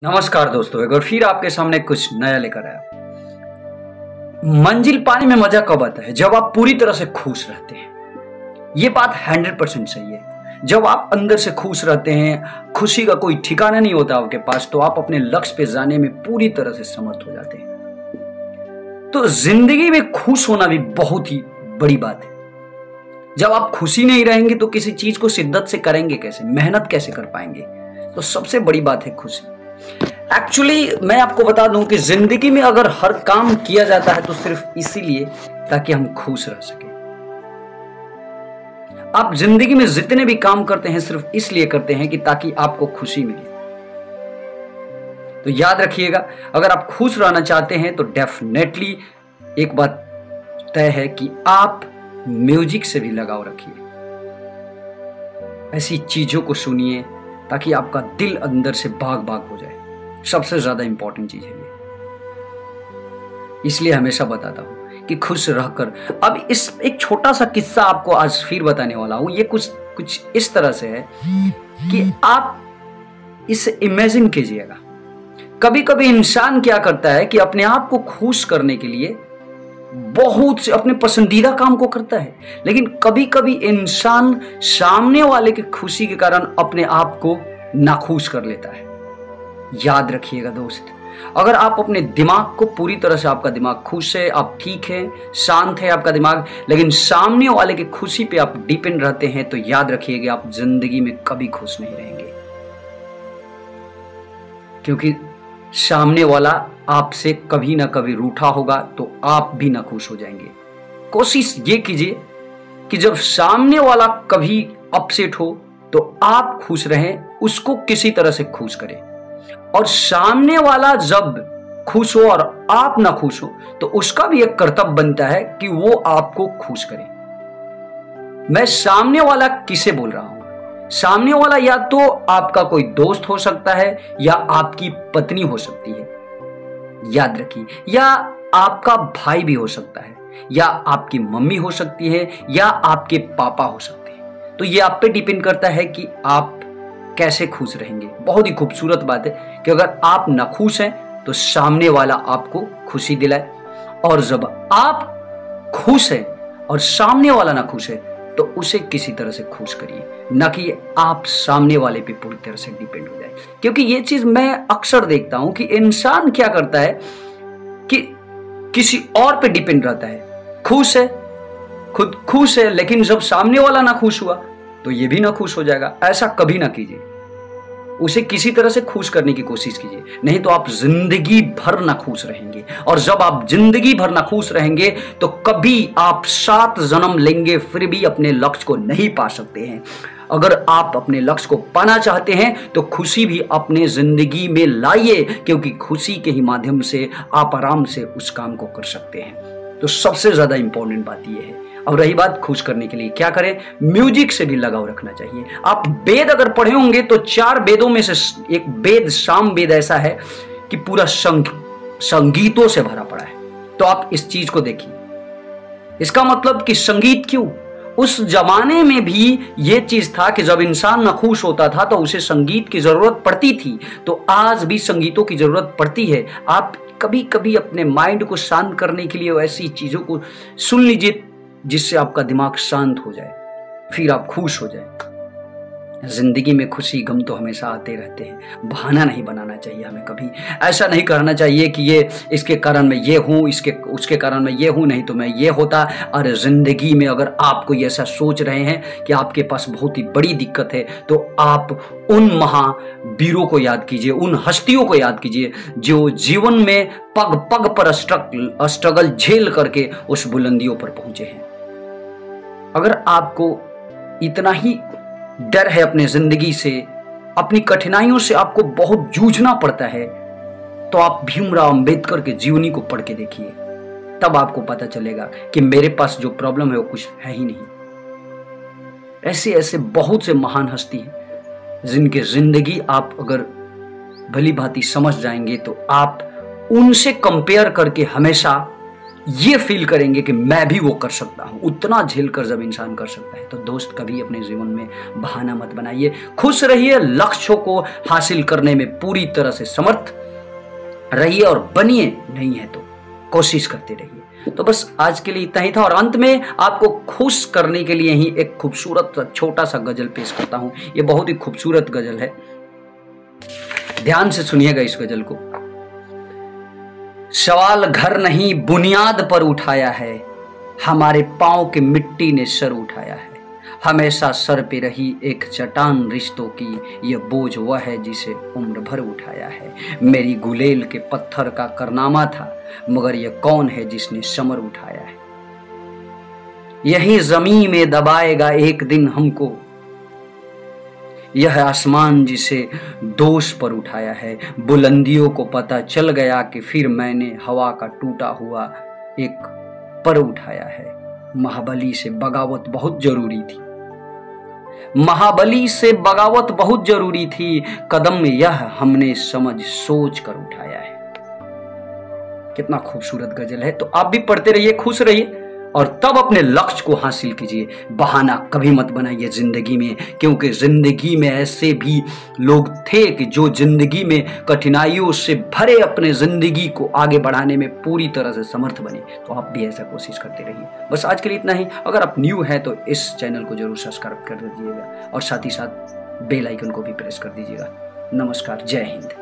नमस्कार दोस्तों, एक बार फिर आपके सामने कुछ नया लेकर आया। मंजिल पाने में मजा कब आता है? जब आप पूरी तरह से खुश रहते हैं। ये बात 100% सही है। जब आप अंदर से खुश रहते हैं, खुशी का कोई ठिकाना नहीं होता आपके पास, तो आप अपने लक्ष्य पे जाने में पूरी तरह से समर्थ हो जाते हैं। तो जिंदगी में खुश होना भी बहुत ही बड़ी बात है। जब आप खुशी नहीं रहेंगे तो किसी चीज को शिद्दत से करेंगे कैसे, मेहनत कैसे कर पाएंगे? तो सबसे बड़ी बात है खुशी। एक्चुअली मैं आपको बता दूं कि जिंदगी में अगर हर काम किया जाता है तो सिर्फ इसीलिए ताकि हम खुश रह सकें। आप जिंदगी में जितने भी काम करते हैं सिर्फ इसलिए करते हैं कि ताकि आपको खुशी मिले। तो याद रखिएगा, अगर आप खुश रहना चाहते हैं तो डेफिनेटली एक बात तय है कि आप म्यूजिक से भी लगाव रखिए। ऐसी चीजों को सुनिए ताकि आपका दिल अंदर से भाग भाग हो जाए। सबसे ज्यादा इंपॉर्टेंट चीज है ये। इसलिए हमेशा बताता हूं कि खुश रहकर। अब इस एक छोटा सा किस्सा आपको आज फिर बताने वाला हूं। ये कुछ इस तरह से है कि आप इसे इमेजिन कीजिएगा। कभी कभी इंसान क्या करता है कि अपने आप को खुश करने के लिए बहुत से अपने पसंदीदा काम को करता है, लेकिन कभी कभी इंसान सामने वाले की खुशी के कारण अपने आप को नाखुश कर लेता है। याद रखिएगा दोस्त, अगर आप अपने दिमाग को पूरी तरह से, आपका दिमाग खुश है, आप ठीक है, शांत है आपका दिमाग, लेकिन सामने वाले की खुशी पे आप डिपेंड रहते हैं, तो याद रखिएगा आप जिंदगी में कभी खुश नहीं रहेंगे। क्योंकि सामने वाला आपसे कभी ना कभी रूठा होगा तो आप भी ना खुश हो जाएंगे। कोशिश ये कीजिए कि जब सामने वाला कभी अपसेट हो तो आप खुश रहें, उसको किसी तरह से खुश करें। और सामने वाला जब खुश हो और आप ना खुश हो तो उसका भी एक कर्तव्य बनता है कि वो आपको खुश करे। मैं सामने वाला किसे बोल रहा हूं? सामने वाला या तो आपका कोई दोस्त हो सकता है, या आपकी पत्नी हो सकती है, याद रखिए, या आपका भाई भी हो सकता है, या आपकी मम्मी हो सकती है, या आपके पापा हो सकते हैं। तो ये आप पे डिपेंड करता है कि आप कैसे खुश रहेंगे। बहुत ही खूबसूरत बात है कि अगर आप ना खुश हैं तो सामने वाला आपको खुशी दिलाए, और जब आप खुश हैं और सामने वाला ना खुश है तो उसे किसी तरह से खुश करिए, ना कि आप सामने वाले पे पूरी तरह से डिपेंड हो जाए। क्योंकि ये चीज मैं अक्सर देखता हूं कि इंसान क्या करता है कि किसी और पे डिपेंड रहता है। खुश है, खुद खुश है, लेकिन जब सामने वाला ना खुश हुआ तो ये भी ना खुश हो जाएगा। ऐसा कभी ना कीजिए, उसे किसी तरह से खुश करने की कोशिश कीजिए, नहीं तो आप जिंदगी भर ना खुश रहेंगे। और जब आप जिंदगी भर ना खुश रहेंगे तो कभी आप 7 जन्म लेंगे फिर भी अपने लक्ष्य को नहीं पा सकते हैं। अगर आप अपने लक्ष्य को पाना चाहते हैं तो खुशी भी अपने जिंदगी में लाइए, क्योंकि खुशी के ही माध्यम से आप आराम से उस काम को कर सकते हैं। तो सबसे ज्यादा इंपॉर्टेंट बात यह है। अब रही बात खुश करने के लिए क्या करें, म्यूजिक से भी लगाव रखना चाहिए। आप वेद अगर पढ़े होंगे तो 4 वेदों में से एक वेद साम वेद ऐसा है कि पूरा संगीतों से भरा पड़ा है। तो आप इस चीज को देखिए। इसका मतलब कि संगीत क्यों? उस जमाने में भी ये चीज था कि जब इंसान नाखुश होता था तो उसे संगीत की जरूरत पड़ती थी। तो आज भी संगीतों की जरूरत पड़ती है। आप कभी कभी अपने माइंड को शांत करने के लिए ऐसी चीजों को सुन लीजिए जिससे आपका दिमाग शांत हो जाए, फिर आप खुश हो जाए। जिंदगी में खुशी गम तो हमेशा आते रहते हैं। बहाना नहीं बनाना चाहिए हमें कभी। ऐसा नहीं करना चाहिए कि ये इसके कारण मैं ये हूं, उसके कारण मैं ये हूं, नहीं तो मैं ये होता। और जिंदगी में अगर आप कोई ऐसा सोच रहे हैं कि आपके पास बहुत ही बड़ी दिक्कत है तो आप उन महावीरों को याद कीजिए, उन हस्तियों को याद कीजिए जो जीवन में पग पग पर स्ट्रगल झेल करके उस बुलंदियों पर पहुंचे हैं। अगर आपको इतना ही डर है अपने जिंदगी से, अपनी कठिनाइयों से आपको बहुत जूझना पड़ता है, तो आप भीमराव अंबेडकर के जीवनी को पढ़ के देखिए। तब आपको पता चलेगा कि मेरे पास जो प्रॉब्लम है वो कुछ है ही नहीं। ऐसे ऐसे बहुत से महान हस्ती हैं जिनके जिंदगी आप अगर भली भांति समझ जाएंगे तो आप उनसे कंपेयर करके हमेशा ये फील करेंगे कि मैं भी वो कर सकता हूं। उतना झेल कर जब इंसान कर सकता है तो दोस्त कभी अपने जीवन में बहाना मत बनाइए। खुश रहिए, लक्ष्यों को हासिल करने में पूरी तरह से समर्थ रहिए और बनिए, नहीं है तो कोशिश करते रहिए। तो बस आज के लिए इतना ही था और अंत में आपको खुश करने के लिए ही एक खूबसूरत छोटा सा गजल पेश करता हूं। ये बहुत ही खूबसूरत गजल है, ध्यान से सुनिएगा इस गजल को। सवाल घर नहीं बुनियाद पर उठाया है, हमारे पांव के मिट्टी ने सर उठाया है। हमेशा सर पे रही एक चट्टान रिश्तों की, यह बोझ वह है जिसे उम्र भर उठाया है। मेरी गुलेल के पत्थर का करनामा था, मगर यह कौन है जिसने समर उठाया है। यही जमीन में दबाएगा एक दिन हमको, यह आसमान जिसे दोष पर उठाया है। बुलंदियों को पता चल गया कि फिर मैंने हवा का टूटा हुआ एक पर उठाया है। महाबली से बगावत बहुत जरूरी थी, महाबली से बगावत बहुत जरूरी थी। कदम यह हमने समझ सोच कर उठाया है। कितना खूबसूरत गजल है। तो आप भी पढ़ते रहिए, खुश रहिए और तब अपने लक्ष्य को हासिल कीजिए। बहाना कभी मत बनाइए जिंदगी में, क्योंकि जिंदगी में ऐसे भी लोग थे कि जो जिंदगी में कठिनाइयों से भरे अपने जिंदगी को आगे बढ़ाने में पूरी तरह से समर्थ बने। तो आप भी ऐसा कोशिश करते रहिए। बस आज के लिए इतना ही। अगर आप न्यू हैं तो इस चैनल को जरूर सब्सक्राइब कर दीजिएगा और साथ ही साथ बेल आइकन को भी प्रेस कर दीजिएगा। नमस्कार, जय हिंद।